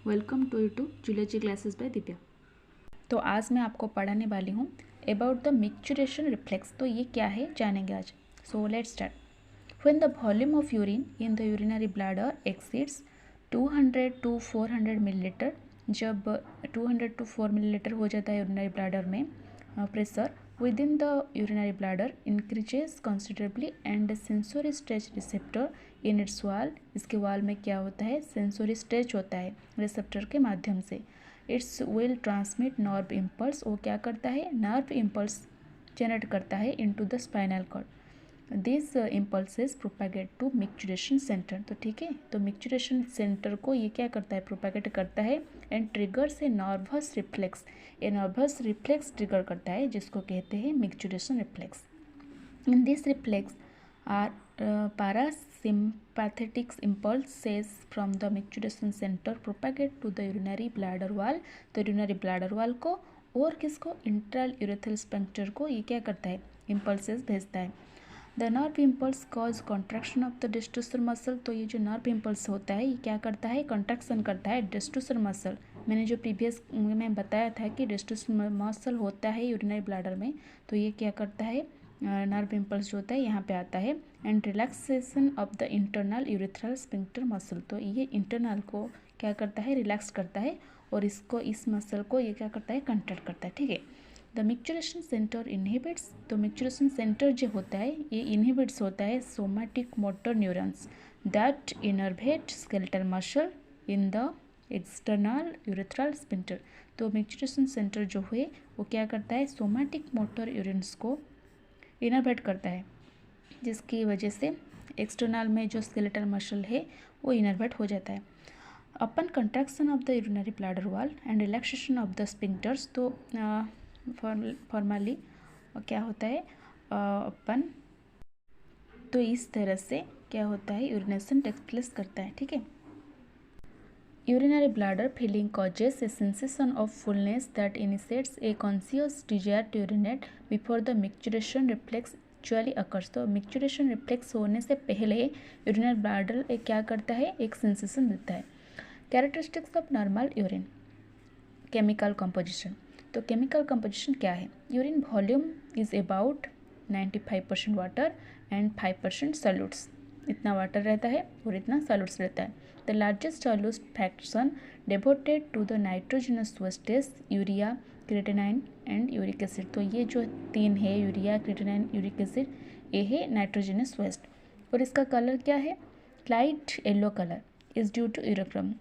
Welcome to YouTube zoology classes by Divya. तो आज मैं आपको पढ़ाने वाली हूँ अबाउट द मिक्चुरेशन रिफ्लेक्स। तो ये क्या है जानेंगे आज। So let's start. When the volume of urine in the urinary bladder exceeds 200 to 400 millilitre, जब 200 to 4 मिलीलीटर हो जाता है यूरिनरी ब्लैडर में pressure within the urinary bladder increases considerably and sensory stretch receptor in its वाल। इसके वाल में क्या होता है, सेंसोरी स्ट्रेच होता है रिसेप्टर के माध्यम से। It's will transmit nerve impulse, वो क्या करता है, नर्व इम्पल्स जनरेट करता है into the spinal cord. This impulses propagate to micturition centre. तो ठीक है, तो मिक्चुरेशन सेंटर को ये क्या करता है, प्रोपागेट करता है and triggers a nervous reflex. A nervous reflex trigger करता है जिसको कहते हैं micturition reflex. In this reflex are parasympathetic impulses from the micturition center propagate to the urinary bladder wall। तो urinary bladder wall को और किसको, इंट्रल यूरेथ्रल स्फंक्टर को ये क्या करता है, इम्पल्सेस भेजता है। The nerve impulse cause contraction of the detrusor muscle. तो ये जो नर्व इम्पल्स होता है ये क्या करता है, कॉन्ट्रैक्शन करता है डिस्ट्यूसर मसल। मैंने जो प्रीवियस में बताया था कि डिस्ट्यूसर मसल होता है यूरिनरी ब्लैडर में, तो ये क्या करता है, नर्व इम्पल्स जो होता है यहाँ पे आता है। And relaxation of the internal urethral sphincter muscle. तो ये इंटरनल को क्या करता है, रिलैक्स करता है और इसको, इस मसल को ये क्या करता है, कंट्रैक्ट करता है। ठीक है। The micturition centre inhibits. तो मिक्चुरेशन सेंटर जो होता है ये इनहिबिट्स होता है somatic motor neurons that innervate skeletal muscle in the external urethral sphincter. तो मिक्चुरेशन सेंटर जो है वो क्या करता है, सोमैटिक मोटर न्यूरॉन्स को इनर्वेट करता है, जिसकी वजह से एक्सटर्नल में जो स्केलेटल मसल है वो इनर्वेट हो जाता है। अपन contraction of the urinary bladder wall and relaxation of the sphincters. तो फॉर्मली क्या होता है, अपन तो इस तरह से क्या होता है, यूरिनेशन टेक्स प्लेस करता है। ठीक है। Urinary bladder feeling causes a sensation of fullness that initiates a conscious desire to urinate before the micturition reflex actually occurs. तो मिक्चुरेशन रिफ्लेक्स होने से पहले यूरिनरी ब्लैडर क्या करता है, एक सेंसेशन देता है। Characteristics of normal urine. Chemical composition. तो केमिकल कंपोजिशन क्या है, urine volume is about 95% water and 5% solutes. इतना वाटर रहता है और इतना सॉल्यूट्स रहता है। The largest solute fraction devoted to the nitrogenous wastage urea, creatinine and uric acid. तो ये जो तीन है, यूरिया, क्रिएटिनाइन, यूरिक एसिड, ये है नाइट्रोजनस वेस्ट। और इसका कलर क्या है, light yellow colour is due to urochrome.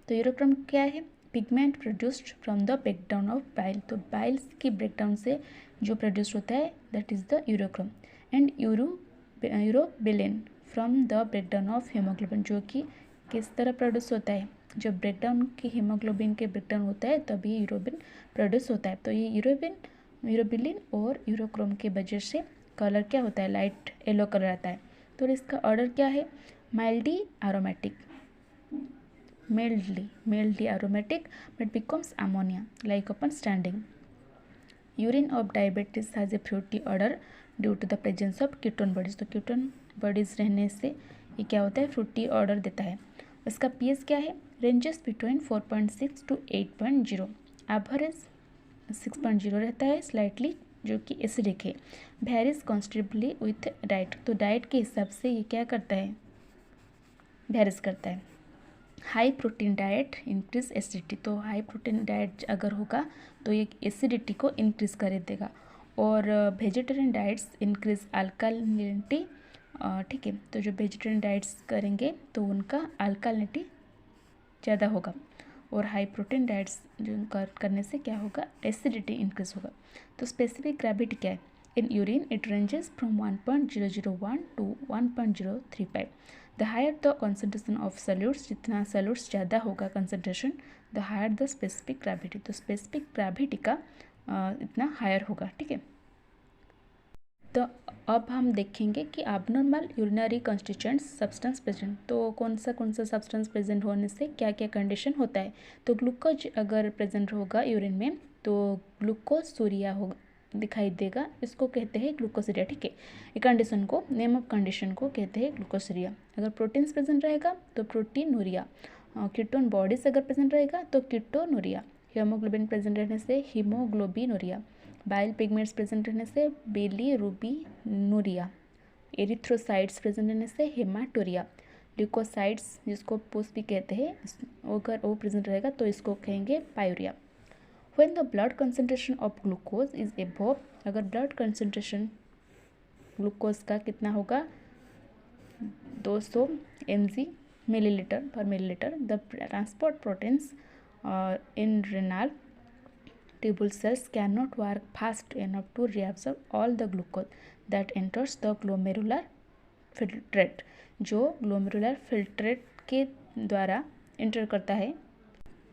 तो यूरोक्रम क्या है, pigment produced from the breakdown of bile. तो बाइल्स की ब्रेकडाउन से जो प्रोड्यूस होता है that is the urochrome. And urobilin from the breakdown of haemoglobin, जो कि किस तरह प्रोड्यूस होता है, जब ब्रेकडाउन की हीमोग्लोबिन के ब्रेकडाउन होता है तब ये यूरोबिन प्रोड्यूस होता है। तो ये यूरोबिलिन और यूरोक्रोम की वजह से कलर क्या होता है, लाइट येलो कलर आता है। तो इसका ऑर्डर क्या है, mildly aromatic, mildly aromatic but becomes ammonia like upon standing. Urine of diabetes has a fruity odor due to the presence of ketone bodies। तो ketone bodies रहने से ये क्या होता है, फ्रूटी ऑर्डर देता है। इसका pH क्या है, रेंजेस बिटवीन 4.6 to 8.0, एवरेज 6.0 रहता है, स्लाइटली जो कि एसिडिक है, वेरीज कॉन्स्टेबली विथ डाइट। तो डाइट के हिसाब से ये क्या करता है, वेरीज करता है। High protein diet increase acidity. तो हाई प्रोटीन डाइट अगर होगा तो ये एसिडिटी को इंक्रीज कर देगा। और वेजिटेरियन डाइट्स इंक्रीज अल्कालिनिटी। ठीक है, तो जो वेजिटेरियन डाइट्स करेंगे तो उनका अल्कालिनिटी ज़्यादा होगा, और हाई प्रोटीन डाइट्स जो करने से क्या होगा, एसिडिटी इंक्रीज होगा। तो स्पेसिफिक ग्रेविटी क्या है, in urine it ranges from 1.001 to 1.035। The higher the concentration of solutes, जितना सॉल्यूट्स ज़्यादा होगा concentration, the higher the specific gravity. तो स्पेसिफिक ग्रेविटी का इतना हायर होगा। ठीक है। तो अब हम देखेंगे कि abnormal urinary constituents substance present. तो कौन सा सब्सटेंस प्रेजेंट होने से क्या क्या कंडीशन होता है। तो ग्लूकोज अगर प्रेजेंट होगा यूरिन में तो ग्लूकोसूरिया होगा, दिखाई देगा, इसको कहते हैं ग्लूकोसूरिया। ठीक है, ये कंडीशन को, नेम ऑफ कंडीशन को कहते हैं ग्लूकोसूरिया। अगर प्रोटीन्स प्रेजेंट रहेगा तो प्रोटीनूरिया, कीटोन बॉडी से अगर प्रेजेंट रहेगा तो कीटोनूरिया, हीमोग्लोबिन प्रेजेंट रहने से हीमोग्लोबिनूरिया, बाइल पिगमेंट्स प्रेजेंट रहने से बिलीरुबिनूरिया, एरिथ्रोसाइट्स प्रेजेंट रहने से हेमाटोरिया, ल्यूकोसाइट्स जिसको पुस भी कहते हैं अगर वो प्रेजेंट रहेगा तो इसको कहेंगे पायूरिया। When the blood concentration of glucose is above, अगर ब्लड कंसंट्रेशन ग्लूकोज का कितना होगा 200 mg मिलीलीटर पर millilitre, the transport proteins in renal tubule cells cannot work fast enough to reabsorb all the glucose that enters the glomerular filtrate, जो glomerular filtrate के द्वारा enter करता है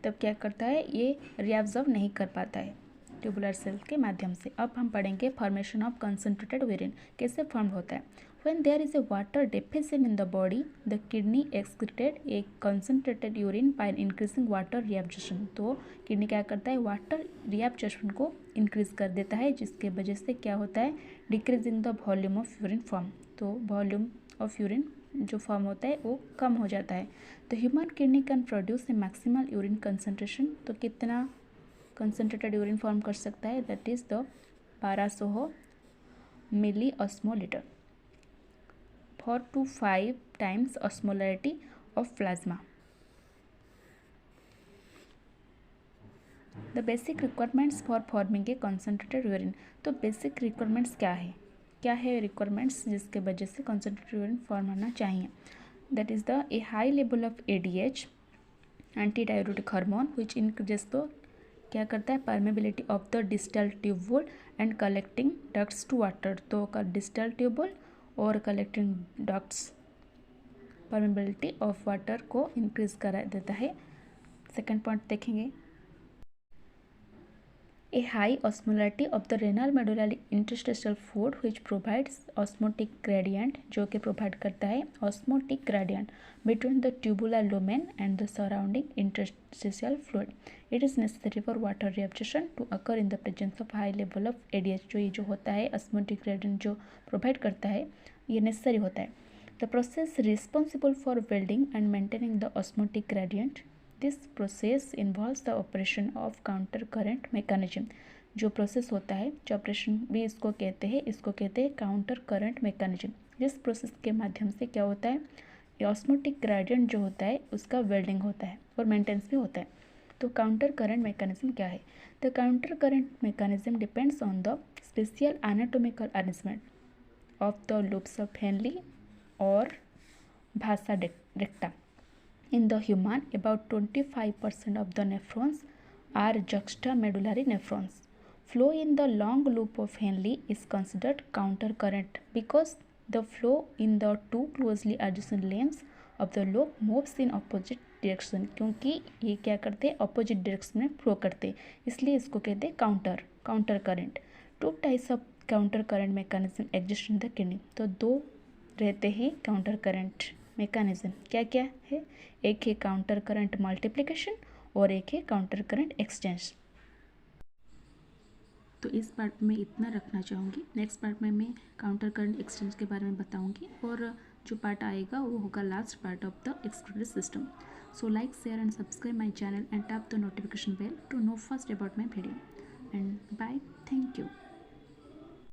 तब क्या करता है, ये रिएब्जॉर्ब नहीं कर पाता है ट्यूबुलर सेल्स के माध्यम से। अब हम पढ़ेंगे फॉर्मेशन ऑफ कंसनट्रेटेड यूरिन कैसे फॉर्म होता है। When there is a water deficient in the body the kidney excreted a concentrated urine by increasing water reabsorption, तो किडनी क्या करता है, वाटर रिएब्जॉर्प्शन को इंक्रीज कर देता है, जिसके वजह से क्या होता है, decreasing the volume of urine form, तो वॉल्यूम ऑफ यूरिन जो फॉर्म होता है वो कम हो जाता है। तो human kidney can produce a maximal urine concentration, तो कितना कंसनट्रेटेड यूरिन फॉर्म कर सकता है, that is the 1200 milli osmolitre, 4 to 5 times osmolarity of plasma. The basic requirements for forming a concentrated urine, तो बेसिक रिक्वायरमेंट्स क्या है requirements जिसके वजह से कंसनट्रेटेड यूरिन फॉर्म होना चाहिए, that is the a high level of ADH anti diuretic hormone which increases the, क्या करता है, permeability of the distal tubule and collecting ducts to water, तो डिस्टल ट्यूबुल और collecting ducts permeability of water को increase करा देता है। Second point देखेंगे, a high osmolarity of the renal medullary interstitial fluid which provides osmotic gradient, जो कि provide करता है osmotic gradient between the tubular lumen and the surrounding interstitial fluid. It is necessary for water reabsorption to occur in the presence of high level of ADH, जो ये जो होता है osmotic gradient जो प्रोवाइड करता है ये नेसेसरी होता है। The process responsible for building and maintaining the osmotic gradient, this process involves the operation of counter current mechanism, जो प्रोसेस होता है, जो ऑपरेशन भी इसको कहते हैं काउंटर करंट मैकेनिज्म, जिस प्रोसेस के माध्यम से क्या होता है, ऑस्मोटिक ग्रेडियंट जो होता है उसका वेल्डिंग होता है और मेंटेनेंस भी होता है। तो काउंटर करंट मैकेनिज्म क्या है, the counter current mechanism depends on the special anatomical arrangement of the loops of Henley और भासा रेक्टा। In the human, about 25% of the nephrons are juxtamedullary nephrons. Flow in the long loop of Henle is considered countercurrent because the flow in the two closely adjacent limbs of the loop moves in opposite direction, क्योंकि ये क्या करते हैं, opposite direction में flow करते हैं, इसलिए इसको कहते हैं counter current. Two types of counter current mechanism exist in the kidney, तो दो रहते हैं काउंटर करंट मैकेनिज्म, क्या क्या है, एक है काउंटर करंट मल्टीप्लिकेशन और एक है काउंटर करंट एक्सचेंज। तो इस पार्ट में इतना रखना चाहूँगी, नेक्स्ट पार्ट में मैं काउंटर करंट एक्सचेंज के बारे में बताऊँगी और जो पार्ट आएगा वो होगा last part of the exclusive system. So like, share and subscribe my channel and tap the notification bell to know first about my video and bye, thank you.